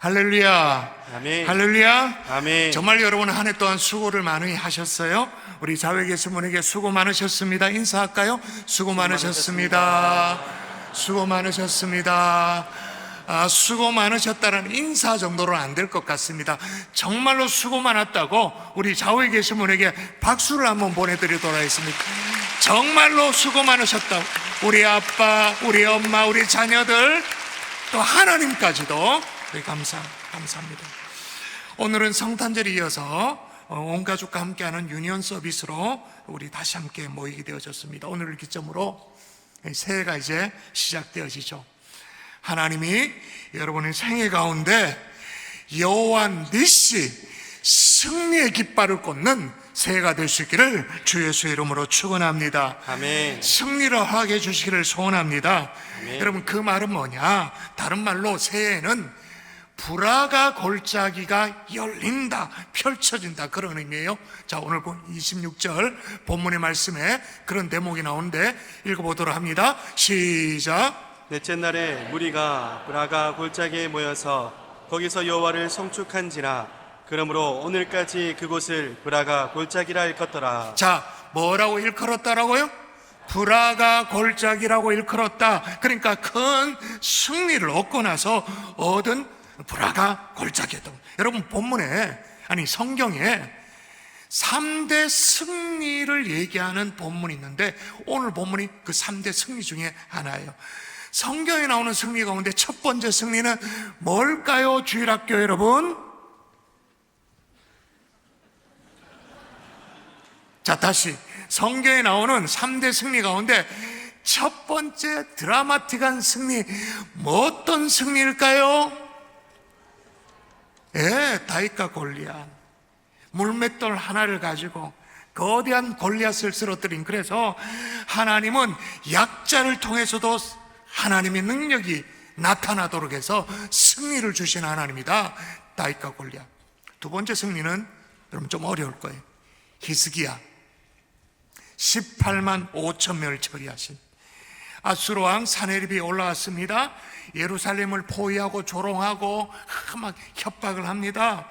할렐루야. 아멘. 할렐루야. 아멘. 정말 여러분 한 해 동안 수고를 많이 하셨어요. 우리 자외 계신 분에게 수고 많으셨습니다. 인사할까요? 수고 많으셨습니다. 수고 많으셨습니다. 수고 많으셨다는 인사 정도로는 안 될 것 같습니다. 정말로 수고 많았다고 우리 좌우에 계신 분에게 박수를 한번 보내드리도록 하겠습니다. 정말로 수고 많으셨다고 우리 아빠, 우리 엄마, 우리 자녀들 또 하나님까지도 감사합니다. 오늘은 성탄절에 이어서 온 가족과 함께하는 유니온 서비스로 우리 다시 함께 모이게 되어졌습니다. 오늘을 기점으로 새해가 이제 시작되어지죠. 하나님이 여러분의 생애 가운데 여호와 니시 승리의 깃발을 꽂는 새해가 될 수 있기를 주 예수의 이름으로 축원합니다. 아멘. 승리를 하게 해주시기를 소원합니다. 아멘. 여러분 그 말은 뭐냐? 다른 말로 새해에는 불화가 골짜기가 열린다, 펼쳐진다, 그런 의미예요. 자, 오늘 26절 본문의 말씀에 그런 대목이 나오는데 읽어보도록 합니다. 시작. 넷째 날에 무리가 브라가 골짜기에 모여서 거기서 여호와를 송축한지라. 그러므로 오늘까지 그곳을 브라가 골짜기라 일컫더라. 자, 뭐라고 일컬었다라고요? 브라가 골짜기라고 일컬었다. 그러니까 큰 승리를 얻고 나서 얻은 브라가 골짜기였다. 여러분 본문에, 아니 성경에 3대 승리를 얘기하는 본문이 있는데 오늘 본문이 그 3대 승리 중에 하나예요. 성경에 나오는 승리 가운데 첫 번째 승리는 뭘까요? 주일학교 여러분? 자, 다시 성경에 나오는 3대 승리 가운데 첫 번째 드라마틱한 승리, 뭐 어떤 승리일까요? 다윗과 골리앗, 물맷돌 하나를 가지고 거대한 골리앗을 쓰러뜨린, 그래서 하나님은 약자를 통해서도 하나님의 능력이 나타나도록 해서 승리를 주신 하나님이다. 다윗과 골리앗. 두 번째 승리는 여러분 좀 어려울 거예요. 히스기야 18만 5천 명을 처리하신 아수르 왕 사네립이 올라왔습니다. 예루살렘을 포위하고 조롱하고 막 협박을 합니다.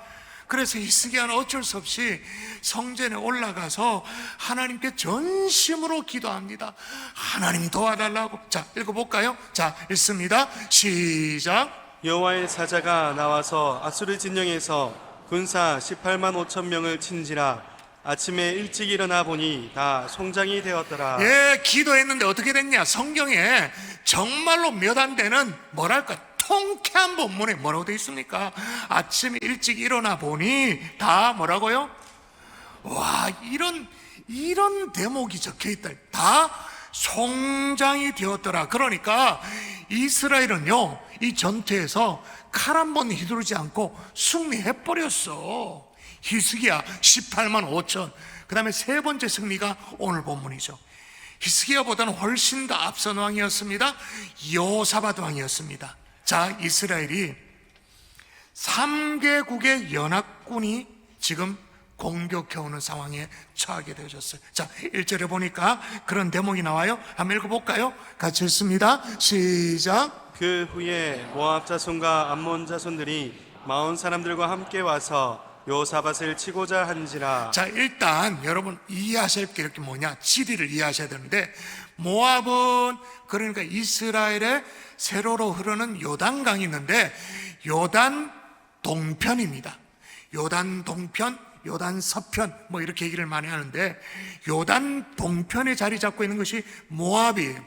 그래서 히스기야는 어쩔 수 없이 성전에 올라가서 하나님께 전심으로 기도합니다. 하나님 도와달라고. 자, 읽어볼까요? 자, 읽습니다. 시작. 여호와의 사자가 나와서 아수르 진영에서 군사 18만 5천 명을 친지라. 아침에 일찍 일어나 보니 다 송장이 되었더라. 기도했는데 어떻게 됐냐? 성경에 정말로 몇 안 되는 뭐랄까 통쾌한 본문에 뭐라고 되어 있습니까? 아침에 일찍 일어나 보니 다 뭐라고요? 와, 이런 대목이 적혀 있다. 다 송장이 되었더라. 그러니까 이스라엘은요, 이 전투에서 칼 한 번 휘두르지 않고 승리해버렸어. 히스기야 18만 5천. 그 다음에 세 번째 승리가 오늘 본문이죠. 히스기야보다는 훨씬 더 앞선 왕이었습니다. 여호사밧 왕이었습니다. 자, 이스라엘이 3개국의 연합군이 지금 공격해오는 상황에 처하게 되어졌어요. 자, 1절에 보니까 그런 대목이 나와요. 한번 읽어볼까요? 같이 읽습니다. 시작. 그 후에 모압 자손과 암몬 자손들이 마온 사람들과 함께 와서 여호사밧을 치고자 한지라. 자, 일단 여러분 이해하실 게 이렇게 뭐냐, 지리를 이해하셔야 되는데, 모압은 그러니까 이스라엘의 세로로 흐르는 요단강이 있는데 요단 동편입니다. 요단 동편, 요단 서편, 뭐 이렇게 얘기를 많이 하는데 요단 동편에 자리 잡고 있는 것이 모압이에요.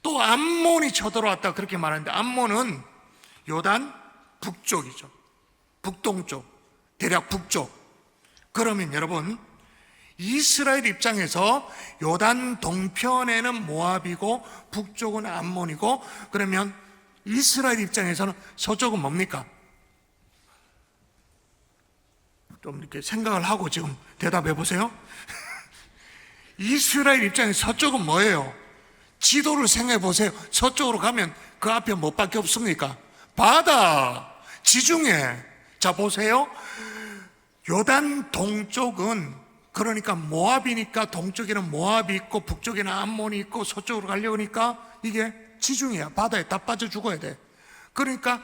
또 암몬이 쳐들어왔다 그렇게 말하는데 암몬은 요단 북쪽이죠. 북동쪽, 대략 북쪽. 그러면 여러분 이스라엘 입장에서 요단 동편에는 모압이고 북쪽은 암몬이고, 그러면 이스라엘 입장에서는 서쪽은 뭡니까? 좀 이렇게 생각을 하고 지금 대답해 보세요. 이스라엘 입장에서 서쪽은 뭐예요? 지도를 생각해 보세요. 서쪽으로 가면 그 앞에 뭐밖에 없습니까? 바다, 지중해. 자, 보세요. 요단 동쪽은 그러니까 모압이니까 동쪽에는 모압이 있고 북쪽에는 암몬이 있고 서쪽으로 가려고 하니까 이게 지중해야, 바다에 다 빠져 죽어야 돼. 그러니까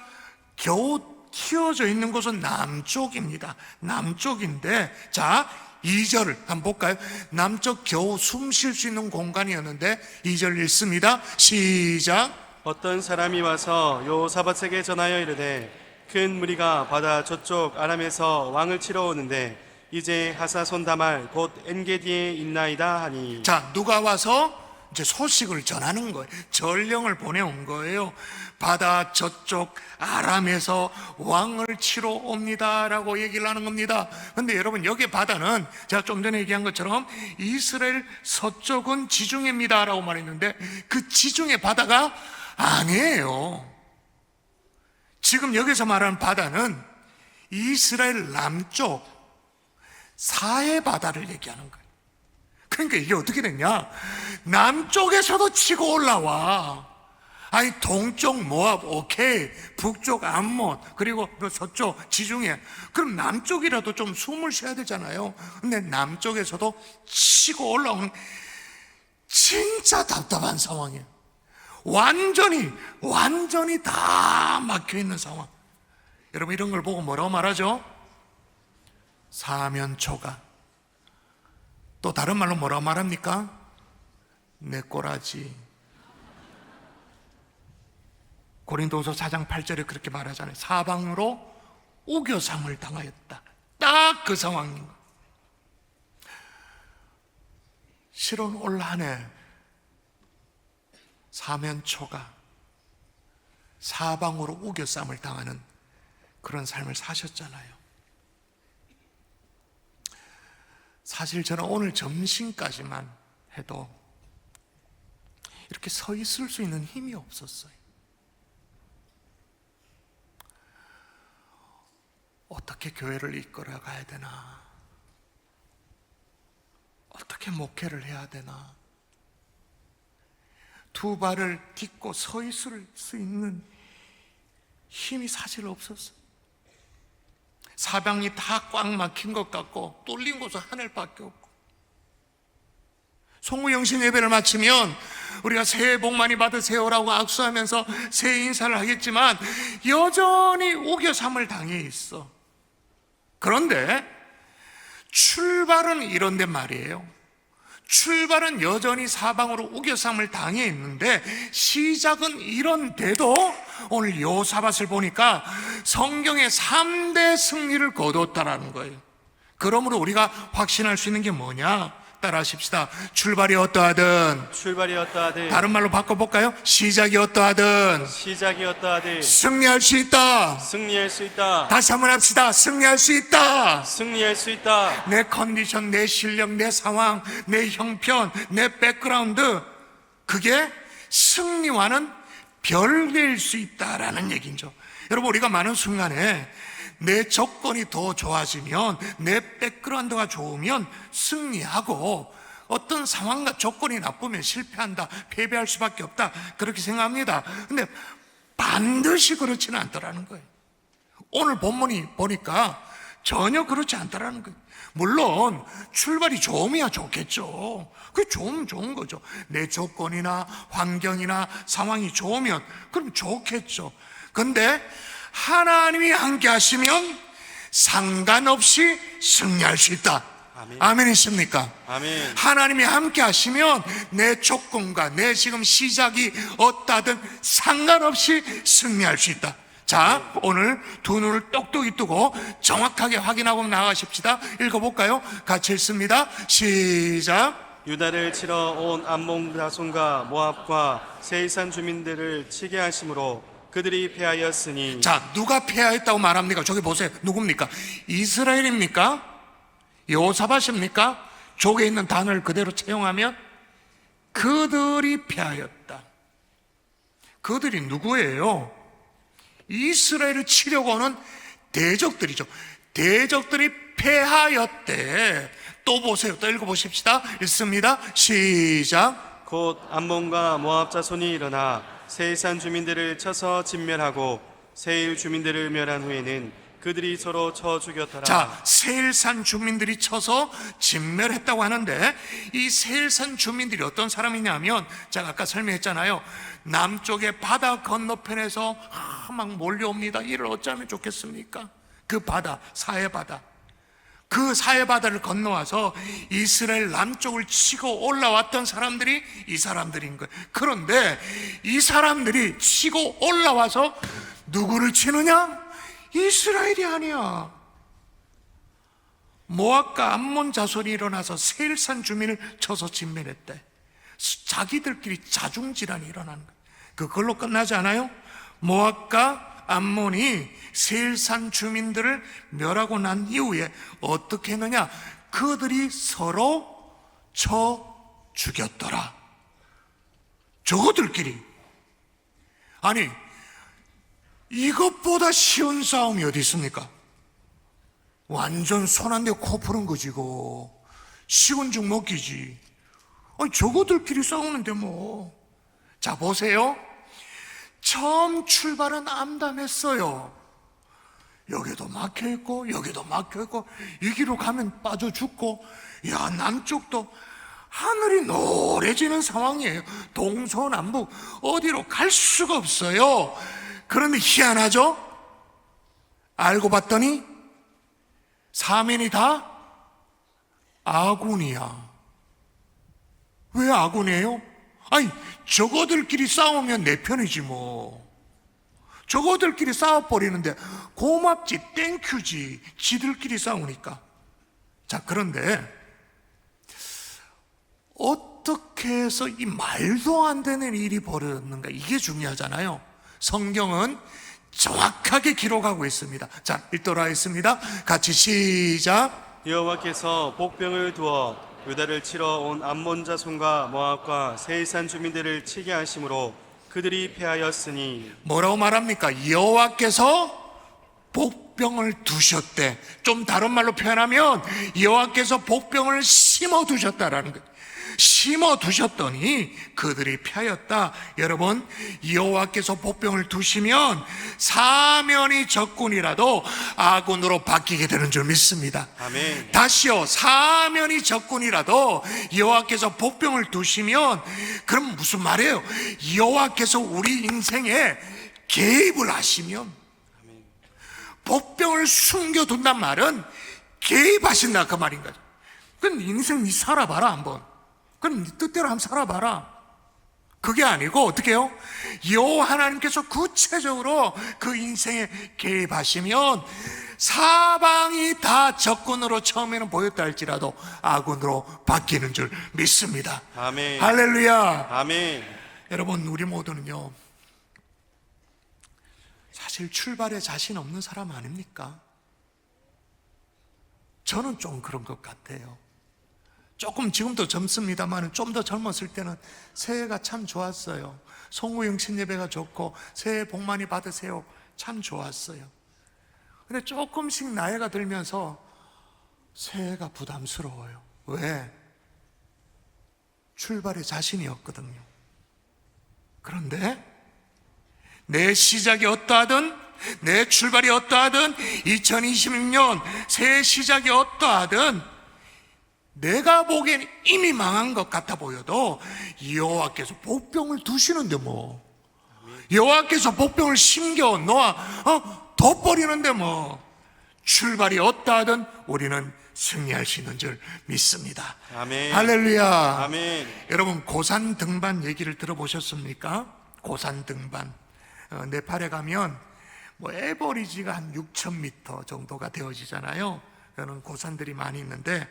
겨우 튀어져 있는 곳은 남쪽입니다. 남쪽인데, 자, 2절 한번 볼까요? 남쪽 겨우 숨 쉴 수 있는 공간이었는데 2절 읽습니다. 시작. 어떤 사람이 와서 여호사밧에게 전하여 이르되 큰 무리가 바다 저쪽 아람에서 왕을 치러 오는데 이제 하사손 다말 곧 엔게디에 있나이다 하니. 자, 누가 와서 이제 소식을 전하는 거예요. 전령을 보내온 거예요. 바다 저쪽 아람에서 왕을 치러 옵니다라고 얘기를 하는 겁니다. 근데 여러분, 여기 바다는 제가 좀 전에 얘기한 것처럼 이스라엘 서쪽은 지중해입니다라고 말했는데 그 지중해 바다가 아니에요. 지금 여기서 말하는 바다는 이스라엘 남쪽 사해 바다를 얘기하는 거예요. 그러니까 이게 어떻게 됐냐? 남쪽에서도 치고 올라와. 아니, 동쪽 모압 오케이, 북쪽 암몬, 그리고 서쪽 지중해. 그럼 남쪽이라도 좀 숨을 쉬어야 되잖아요. 근데 남쪽에서도 치고 올라오는 진짜 답답한 상황이에요. 완전히 다 막혀 있는 상황. 여러분, 이런 걸 보고 뭐라고 말하죠? 사면초가. 또 다른 말로 뭐라고 말합니까? 내 꼬라지. 고린도후서 4장 8절에 그렇게 말하잖아요. 사방으로 우겨삼을 당하였다. 딱 그 상황인 거. 실은 올 한해 사면초가 사방으로 우겨쌈을 당하는 그런 삶을 사셨잖아요. 사실 저는 오늘 점심까지만 해도 이렇게 서 있을 수 있는 힘이 없었어요. 어떻게 교회를 이끌어 가야 되나? 어떻게 목회를 해야 되나? 두 발을 딛고 서 있을 수 있는 힘이 사실 없었어요. 사방이 다 꽉 막힌 것 같고 뚫린 곳은 하늘밖에 없고. 송구영신 예배를 마치면 우리가 새해 복 많이 받으세요라고 악수하면서 새해 인사를 하겠지만 여전히 우겨삼을 당해 있어. 그런데 출발은 이런데 말이에요. 출발은 여전히 사방으로 우겨삼을 당해 있는데 시작은 이런데도 오늘 여호사밧을 보니까 성경의 3대 승리를 거뒀다라는 거예요. 그러므로 우리가 확신할 수 있는 게 뭐냐? 따라 하십시다. 출발이 어떠하든, 출발이 어떠하든, 다른 말로 바꿔볼까요? 시작이 어떠하든 시작이 어떠하든 승리할 수 있다. 승리할 수 있다. 다시 한번 합시다. 승리할 수 있다. 승리할 수 있다. 내 컨디션, 내 실력, 내 상황, 내 형편, 내 백그라운드, 그게 승리와는 별개일 수 있다라는 얘기죠. 여러분, 우리가 많은 순간에 내 조건이 더 좋아지면, 내 백그라운드가 좋으면 승리하고, 어떤 상황과 조건이 나쁘면 실패한다, 패배할 수밖에 없다, 그렇게 생각합니다. 근데 반드시 그렇지는 않더라는 거예요. 오늘 본문이 보니까 전혀 그렇지 않더라는 거예요. 물론 출발이 좋으면 좋겠죠. 그게 좋은 거죠. 내 조건이나 환경이나 상황이 좋으면 그럼 좋겠죠. 근데 하나님이 함께 하시면 상관없이 승리할 수 있다. 아멘이십니까? 아멘. 하나님이 함께 하시면 내 조건과 내 지금 시작이 어떠하든 상관없이 승리할 수 있다. 자, 오늘 두 눈을 똑똑히 뜨고 정확하게 확인하고 나가십시다. 읽어볼까요? 같이 읽습니다. 시작. 유다를 치러 온 암몬 자손과 모압과 세이산 주민들을 치게 하심으로 그들이 패하였으니. 자, 누가 패하였다고 말합니까? 저기 보세요. 누굽니까? 이스라엘입니까? 여호사밧입니까? 족에 있는 단어를 그대로 채용하면 그들이 패하였다. 그들이 누구예요? 이스라엘을 치려고 오는 대적들이죠. 대적들이 패하였대. 또 보세요. 또 읽어보십시다. 읽습니다. 시작. 곧 암몬과 모압 자손이 일어나 세이산 주민들을 쳐서 진멸하고 세일 주민들을 멸한 후에는 그들이 서로 쳐 죽였더라. 자, 세일산 주민들이 쳐서 진멸했다고 하는데, 이 세일산 주민들이 어떤 사람이냐면, 제가 아까 설명했잖아요. 남쪽의 바다 건너편에서 막 몰려옵니다. 이를 어쩌면 좋겠습니까? 그 바다, 사해바다, 그 사해바다를 건너와서 이스라엘 남쪽을 치고 올라왔던 사람들이 이 사람들인 거예요. 그런데 이 사람들이 치고 올라와서 누구를 치느냐? 이스라엘이 아니야. 모압과 암몬 자손이 일어나서 세일산 주민을 쳐서 진멸했대. 자기들끼리 자중질환이 일어나는 거예요. 그걸로 끝나지 않아요? 모압과 암몬이 세일산 주민들을 멸하고 난 이후에 어떻게 했느냐? 그들이 서로 쳐 죽였더라. 저거들끼리. 아니, 이것보다 쉬운 싸움이 어디 있습니까? 완전 손 안 대고 코 푸는 거지. 이거 식은 죽 먹기지. 아니, 저거들끼리 싸우는데 뭐. 자, 보세요. 처음 출발은 암담했어요. 여기도 막혀있고 여기도 막혀있고, 이 길로 가면 빠져 죽고, 야, 남쪽도 하늘이 노래지는 상황이에요. 동서남북 어디로 갈 수가 없어요. 그런데 희한하죠? 알고 봤더니 사면이 다 아군이야. 왜 아군이에요? 아니, 저거들끼리 싸우면 내 편이지 뭐. 저거들끼리 싸워버리는데 고맙지, 땡큐지, 지들끼리 싸우니까. 자, 그런데 어떻게 해서 이 말도 안 되는 일이 벌어졌는가, 이게 중요하잖아요. 성경은 정확하게 기록하고 있습니다. 자, 읽도록 하겠습니다. 같이 시작. 여호와께서 복병을 두어 유다를 치러 온 암몬 자손과 모압과 세일산 주민들을 치게 하심으로 그들이 패하였으니. 뭐라고 말합니까? 여호와께서 복병을 두셨대. 좀 다른 말로 표현하면 여호와께서 복병을 심어 두셨다라는 거예요. 심어 두셨더니 그들이 패하였다. 여러분, 여호와께서 복병을 두시면 사면이 적군이라도 아군으로 바뀌게 되는 줄 믿습니다. 아멘. 다시요, 사면이 적군이라도 여호와께서 복병을 두시면, 그럼 무슨 말이에요? 여호와께서 우리 인생에 개입을 하시면, 복병을 숨겨둔단 말은 개입하신다 그 말인 거죠. 그럼 인생 니 살아봐라 한번. 그럼 네 뜻대로 한번 살아봐라. 그게 아니고 어떻게 해요? 여호와 하나님께서 구체적으로 그 인생에 개입하시면 사방이 다 적군으로 처음에는 보였다 할지라도 아군으로 바뀌는 줄 믿습니다. 아멘. 할렐루야. 아멘. 여러분, 우리 모두는요, 사실 출발에 자신 없는 사람 아닙니까? 저는 좀 그런 것 같아요. 조금 지금도 젊습니다만 좀 더 젊었을 때는 새해가 참 좋았어요. 송우영 신예배가 좋고 새해 복 많이 받으세요, 참 좋았어요. 근데 조금씩 나이가 들면서 새해가 부담스러워요. 왜? 출발에 자신이 없거든요. 그런데 내 시작이 어떠하든, 내 출발이 어떠하든, 2026년 새해 시작이 어떠하든 내가 보기엔 이미 망한 것 같아 보여도 여호와께서 복병을 두시는데 뭐, 여호와께서 복병을 심겨 놓아 둬버리는데 뭐, 출발이 어떠하든 우리는 승리할 수 있는 줄 믿습니다. 아멘. 할렐루야. 아멘. 여러분, 고산 등반 얘기를 들어보셨습니까? 고산 등반. 네팔에 가면 뭐 에버리지가 한 6,000m 정도가 되어지잖아요. 그런 고산들이 많이 있는데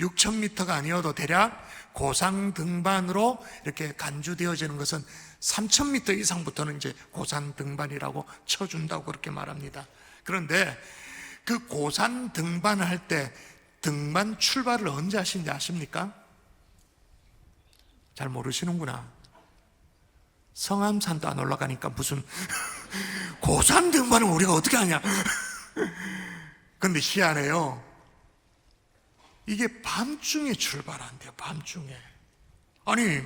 6,000m가 아니어도 대략 고산 등반으로 이렇게 간주되어지는 것은 3,000m 이상부터는 이제 고산 등반이라고 쳐준다고 그렇게 말합니다. 그런데 그 고산 등반을 할 때 등반 출발을 언제 하시는지 아십니까? 잘 모르시는구나. 성암산도 안 올라가니까 무슨 고산 등반을 우리가 어떻게 하냐. 근데 희한해요. 이게 밤중에 출발한대요. 밤중에. 아니,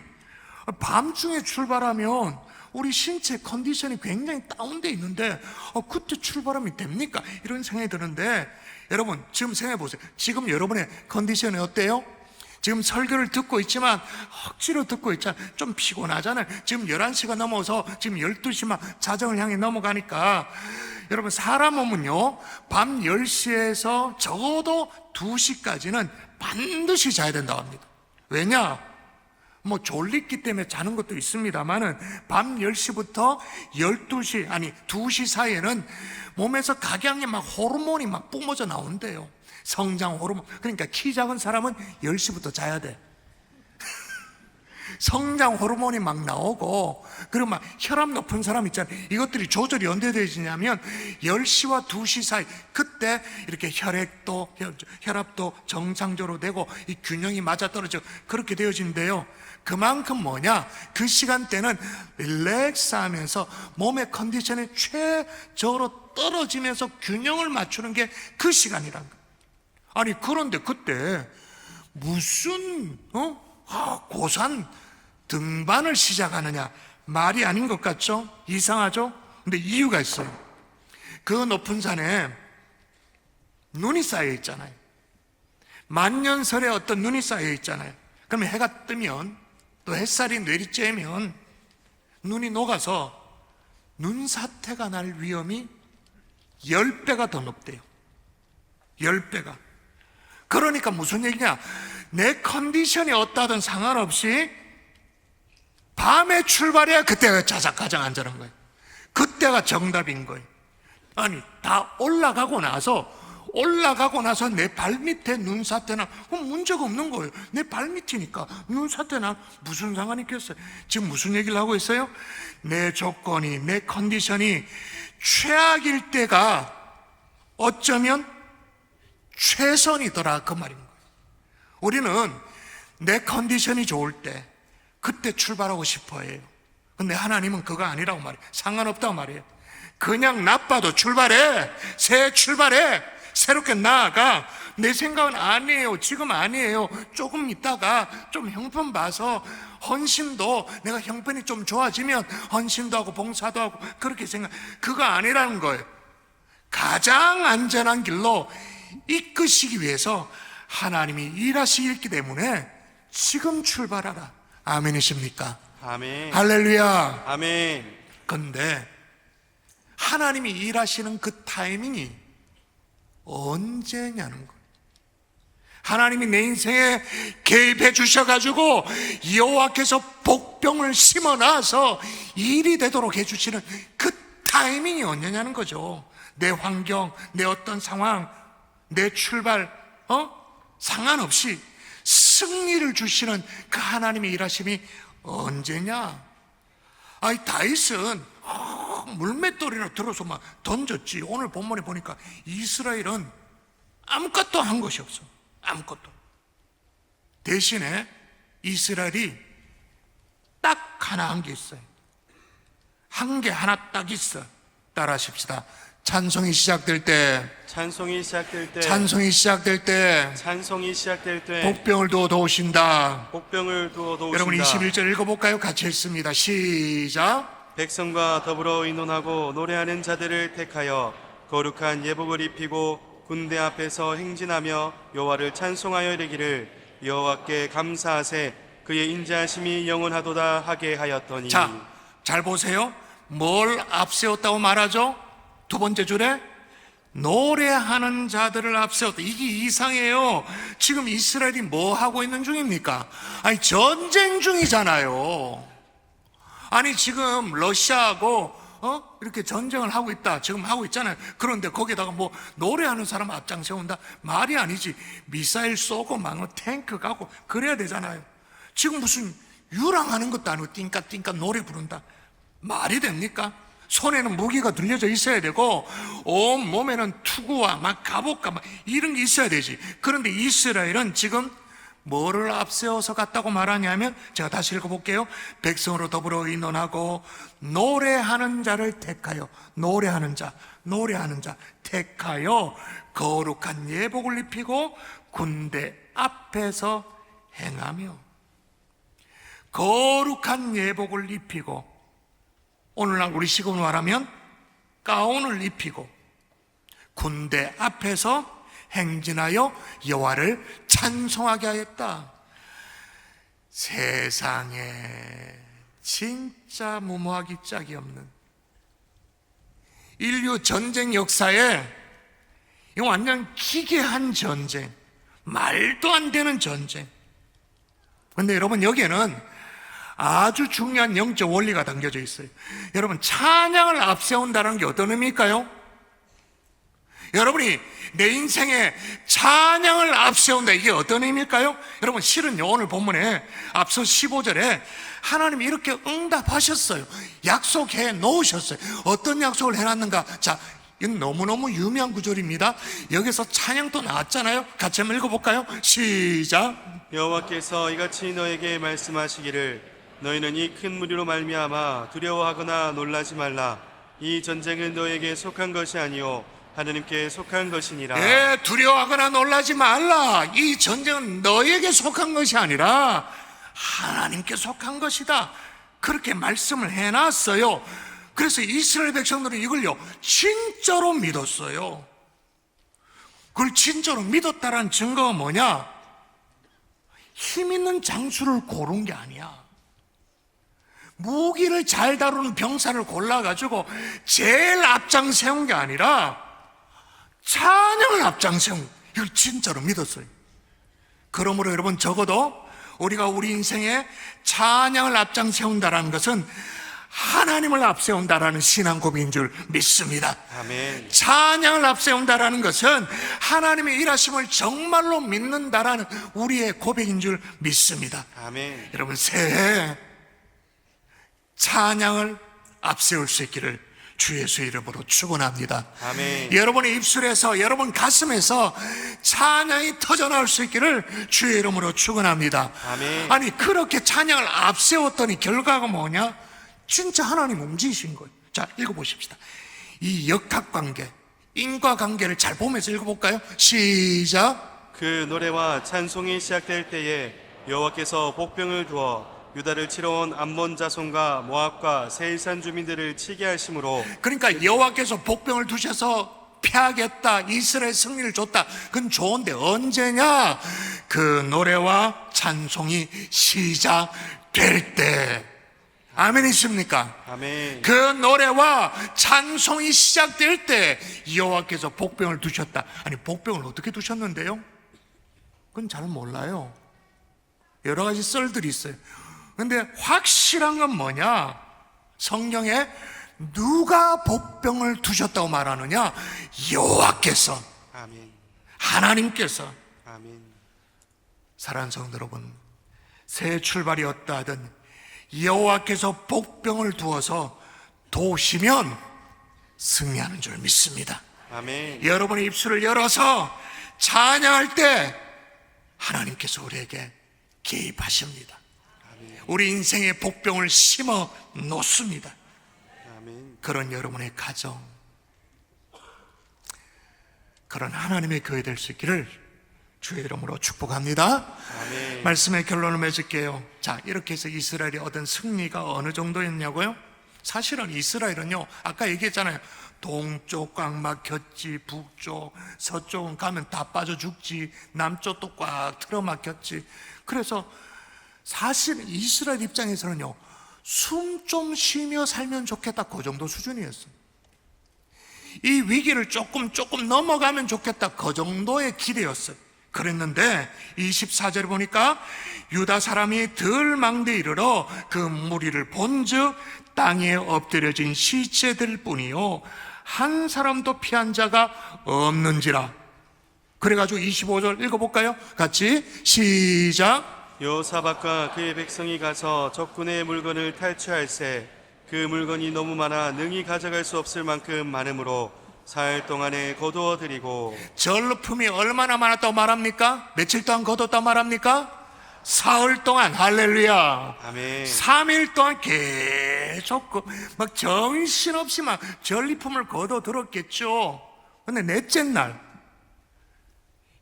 밤중에 출발하면 우리 신체 컨디션이 굉장히 다운돼 있는데 그때 출발하면 됩니까? 이런 생각이 드는데, 여러분 지금 생각해 보세요. 지금 여러분의 컨디션이 어때요? 지금 설교를 듣고 있지만 억지로 듣고 있잖아요. 좀 피곤하잖아요. 지금 11시가 넘어서 지금 12시만 자정을 향해 넘어가니까, 여러분 사람 몸은요 밤 10시에서 적어도 2시까지는 반드시 자야 된다고 합니다. 왜냐? 뭐 졸리기 때문에 자는 것도 있습니다만은 밤 10시부터 12시, 아니 2시 사이에는 몸에서 각양의 막 호르몬이 막 뿜어져 나온대요. 성장 호르몬. 그러니까 키 작은 사람은 10시부터 자야 돼. 성장 호르몬이 막 나오고, 그리고 막 혈압 높은 사람 있잖아요. 이것들이 조절이 언제 되지냐면 10시와 2시 사이, 그때 이렇게 혈압도 정상적으로 되고 이 균형이 맞아떨어져 그렇게 되어진대요. 그만큼 뭐냐, 그 시간대는 릴렉스 하면서 몸의 컨디션이 최저로 떨어지면서 균형을 맞추는 게 그 시간이란 거예요. 아니 그런데 그때 무슨 고산 등반을 시작하느냐, 말이 아닌 것 같죠? 이상하죠? 근데 이유가 있어요. 그 높은 산에 눈이 쌓여 있잖아요. 만년설에 어떤 눈이 쌓여 있잖아요. 그러면 해가 뜨면, 또 햇살이 내리쬐면 눈이 녹아서 눈사태가 날 위험이 10배가 더 높대요. 10배가. 그러니까 무슨 얘기냐, 내 컨디션이 어떠하든 상관없이 밤에 출발해야 그때가 가장 안전한 거예요. 그때가 정답인 거예요. 아니 다 올라가고 나서 내 발밑에 눈사태나 문제가 없는 거예요. 내 발밑이니까 눈사태나 무슨 상관이 있겠어요? 지금 무슨 얘기를 하고 있어요? 내 조건이, 내 컨디션이 최악일 때가 어쩌면 최선이더라, 그 말인 거예요. 우리는 내 컨디션이 좋을 때 그때 출발하고 싶어 해요. 근데 하나님은 그거 아니라고 말해요. 상관없다고 말해요. 그냥 나빠도 출발해. 새 출발해. 새롭게 나아가. 내 생각은 아니에요. 지금 아니에요. 조금 있다가 좀 형편 봐서 헌신도, 내가 형편이 좀 좋아지면 헌신도 하고 봉사도 하고 그렇게 생각, 그거 아니라는 거예요. 가장 안전한 길로 이끄시기 위해서 하나님이 일하시기 때문에 지금 출발하라. 아멘이십니까? 아멘. 할렐루야. 아멘. 그런데 하나님이 일하시는 그 타이밍이 언제냐는 거예요. 하나님이 내 인생에 개입해 주셔가지고 여호와께서 복병을 심어놔서 일이 되도록 해주시는 그 타이밍이 언제냐는 거죠. 내 환경, 내 어떤 상황, 내 출발 상관없이 승리를 주시는 그 하나님의 일하심이 언제냐? 아이 다윗은 물맷돌이나 들어서 막 던졌지. 오늘 본문에 보니까 이스라엘은 아무것도 한 것이 없어. 아무것도. 대신에 이스라엘이 딱 하나 한 게 있어요. 한 게 하나 딱 있어. 따라하십시다. 찬송이 시작될 때, 찬송이 시작될 때, 찬송이 시작될 때, 찬송이 시작될 때 복병을 두어 도우신다. 복병을 두어 도우신다. 여러분 21절 읽어볼까요? 같이 읽습니다. 시작. 백성과 더불어 의논하고 노래하는 자들을 택하여 거룩한 예복을 입히고 군대 앞에서 행진하며 여호와를 찬송하여 이르기를 여호와께 감사하세 그의 인자하심이 영원하도다 하게 하였더니. 자, 잘 보세요. 뭘 앞세웠다고 말하죠? 두 번째 줄에 노래하는 자들을 앞세웠다. 이게 이상해요. 지금 이스라엘이 뭐 하고 있는 중입니까? 아니 전쟁 중이잖아요. 아니 지금 러시아하고 이렇게 전쟁을 하고 있다. 지금 하고 있잖아요. 그런데 거기다가 뭐 노래하는 사람 앞장 세운다? 말이 아니지. 미사일 쏘고 막 탱크 가고 그래야 되잖아요. 지금 무슨 유랑하는 것도 아니고 띵까띵까 노래 부른다. 말이 됩니까? 손에는 무기가 들려져 있어야 되고 온 몸에는 투구와 막 갑옷과 막 이런 게 있어야 되지. 그런데 이스라엘은 지금 뭐를 앞세워서 갔다고 말하냐면, 제가 다시 읽어볼게요. 백성으로 더불어 의논하고 노래하는 자를 택하여, 노래하는 자 택하여 거룩한 예복을 입히고 군대 앞에서 행하며, 거룩한 예복을 입히고 오늘날 우리 식으로 말하면 가운을 입히고 군대 앞에서 행진하여 여호와를 찬송하게 하였다. 세상에 진짜 무모하기 짝이 없는 인류 전쟁 역사에 이 완전 기괴한 전쟁, 말도 안 되는 전쟁. 근데 여러분, 여기에는 아주 중요한 영적 원리가 담겨져 있어요. 여러분, 찬양을 앞세운다는 게 어떤 의미일까요? 여러분이 내 인생에 찬양을 앞세운다, 이게 어떤 의미일까요? 여러분, 실은요, 오늘 본문에 앞서 15절에 하나님이 이렇게 응답하셨어요. 약속해 놓으셨어요. 어떤 약속을 해놨는가? 자, 이건 너무너무 유명한 구절입니다. 여기서 찬양도 나왔잖아요. 같이 한번 읽어볼까요? 시작. 여호와께서 이같이 너에게 말씀하시기를 너희는 이 큰 무리로 말미암아 두려워하거나 놀라지 말라. 이 전쟁은 너에게 속한 것이 아니요 하느님께 속한 것이니라. 네, 두려워하거나 놀라지 말라. 이 전쟁은 너에게 속한 것이 아니라 하나님께 속한 것이다. 그렇게 말씀을 해놨어요. 그래서 이스라엘 백성들은 이걸요 진짜로 믿었어요. 그걸 진짜로 믿었다는 증거가 뭐냐? 힘 있는 장수를 고른 게 아니야. 무기를 잘 다루는 병사를 골라가지고 제일 앞장 세운 게 아니라 찬양을 앞장 세운, 이걸 진짜로 믿었어요. 그러므로 여러분, 적어도 우리가 우리 인생에 찬양을 앞장 세운다는 것은 하나님을 앞세운다라는 신앙 고백인 줄 믿습니다. 아멘. 찬양을 앞세운다라는 것은 하나님의 일하심을 정말로 믿는다라는 우리의 고백인 줄 믿습니다. 아멘. 여러분, 새해 찬양을 앞세울 수 있기를 주 예수의 이름으로 축원합니다. 아멘. 여러분의 입술에서, 여러분 가슴에서 찬양이 터져나올 수 있기를 주의 이름으로 축원합니다. 아멘. 아니, 그렇게 찬양을 앞세웠더니 결과가 뭐냐? 진짜 하나님 움직이신 거예요. 자, 읽어보십시다. 이 역학관계, 인과관계를 잘 보면서 읽어볼까요? 시작. 그 노래와 찬송이 시작될 때에 여호와께서 복병을 두어 유다를 치러 온 암몬 자손과 모압과 세일산 주민들을 치게 하심으로. 그러니까 여호와께서 복병을 두셔서 패하겠다, 이스라엘 승리를 줬다. 그건 좋은데 언제냐? 그 노래와 찬송이 시작될 때. 아멘이십니까? 아멘. 그 노래와 찬송이 시작될 때 여호와께서 복병을 두셨다. 아니, 복병을 어떻게 두셨는데요? 그건 잘 몰라요. 여러 가지 썰들이 있어요. 근데 확실한 건 뭐냐? 성경에 누가 복병을 두셨다고 말하느냐? 여호와께서, 아멘. 하나님께서. 아멘. 사랑하는 성도 여러분, 새 출발이 어떠하든 여호와께서 복병을 두어서 도우시면 승리하는 줄 믿습니다. 아멘. 여러분의 입술을 열어서 찬양할 때 하나님께서 우리에게 개입하십니다. 우리 인생의 복병을 심어 놓습니다. 아멘. 그런 여러분의 가정, 그런 하나님의 교회 될 수 있기를 주의 이름으로 축복합니다. 아멘. 말씀의 결론을 맺을게요. 자, 이렇게 해서 이스라엘이 얻은 승리가 어느 정도였냐고요? 사실은 이스라엘은요, 아까 얘기했잖아요. 동쪽 꽉 막혔지, 북쪽, 서쪽은 가면 다 빠져 죽지, 남쪽도 꽉 틀어막혔지. 그래서 사실 이스라엘 입장에서는요, 숨 좀 쉬며 살면 좋겠다, 그 정도 수준이었어요. 이 위기를 조금 넘어가면 좋겠다, 그 정도의 기대였어요. 그랬는데 24절에 보니까 유다 사람이 들 망대에 이르러 그 무리를 본즉 땅에 엎드려진 시체들 뿐이요 한 사람도 피한 자가 없는지라. 그래가지고 25절 읽어볼까요? 같이 시작. 여호사밧과 그의 백성이 가서 적군의 물건을 탈취할세 그 물건이 너무 많아 능히 가져갈 수 없을 만큼 많으므로 사흘 동안에 거두어 드리고. 전리품이 얼마나 많았다고 말합니까? 며칠 동안 거뒀다고 말합니까? 사흘 동안. 할렐루야. 아멘. 3일 동안 계속 막 정신없이 막 전리품을 거둬 들었겠죠. 근데 넷째 날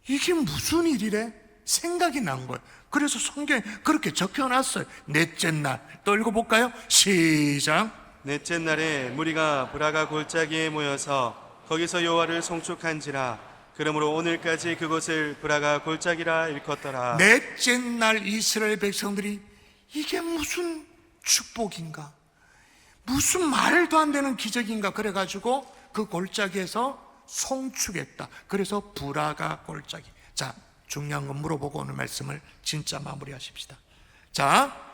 이게 무슨 일이래? 생각이 난 거예요. 그래서 성경에 그렇게 적혀놨어요. 넷째 날. 또 읽어볼까요? 시작. 넷째 날에 무리가 브라가 골짜기에 모여서 거기서 여호와를 송축한지라. 그러므로 오늘까지 그곳을 브라가 골짜기라 일컫더라. 넷째 날 이스라엘 백성들이 이게 무슨 축복인가, 무슨 말도 안 되는 기적인가 그래가지고 그 골짜기에서 송축했다. 그래서 브라가 골짜기. 자, 중요한 거 물어보고 오늘 말씀을 진짜 마무리하십시다. 자,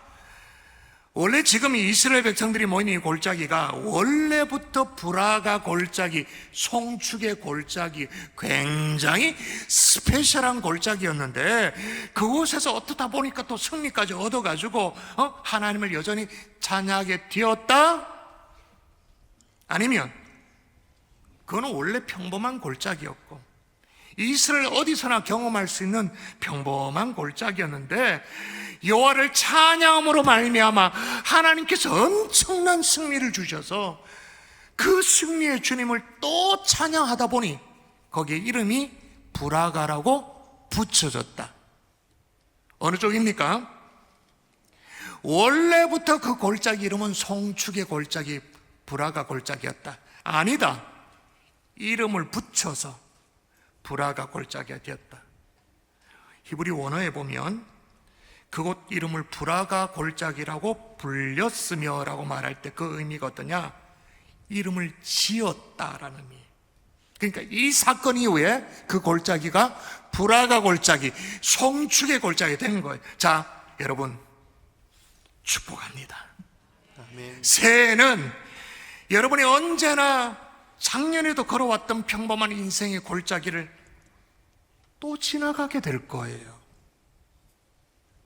원래 지금 이 이스라엘 백성들이 모인 이 골짜기가 원래부터 브라가 골짜기, 송축의 골짜기, 굉장히 스페셜한 골짜기였는데 그곳에서 어떻다 보니까 또 승리까지 얻어가지고 하나님을 여전히 찬양하게 되었다? 아니면 그거는 원래 평범한 골짜기였고 이스라엘 어디서나 경험할 수 있는 평범한 골짜기였는데 여호와를 찬양함으로 말미암아 하나님께서 엄청난 승리를 주셔서 그 승리의 주님을 또 찬양하다 보니 거기에 이름이 브라가라고 붙여졌다. 어느 쪽입니까? 원래부터 그 골짜기 이름은 송축의 골짜기, 브라가 골짜기였다. 아니다. 이름을 붙여서 브라가 골짜기가 되었다. 히브리 원어에 보면 그곳 이름을 브라가 골짜기라고 불렸으며 라고 말할 때 그 의미가 어떠냐? 이름을 지었다라는 의미. 그러니까 이 사건 이후에 그 골짜기가 브라가 골짜기, 송축의 골짜기 된 거예요. 자, 여러분 축복합니다. 아멘. 새해에는 여러분이 언제나 작년에도 걸어왔던 평범한 인생의 골짜기를 또 지나가게 될 거예요.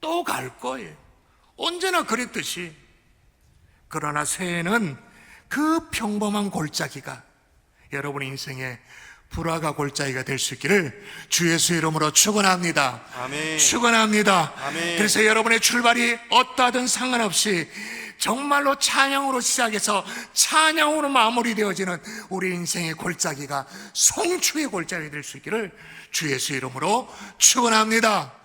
또 갈 거예요. 언제나 그랬듯이. 그러나 새해는 그 평범한 골짜기가 여러분 인생의 브라가 골짜기가 될 수 있기를 주 예수 이름으로 축원합니다. 아멘. 축원합니다. 아멘. 그래서 여러분의 출발이 어떠하든 상관없이 정말로 찬양으로 시작해서 찬양으로 마무리되어지는 우리 인생의 골짜기가 송축의 골짜기가 될 수 있기를 주 예수 이름으로 축원합니다.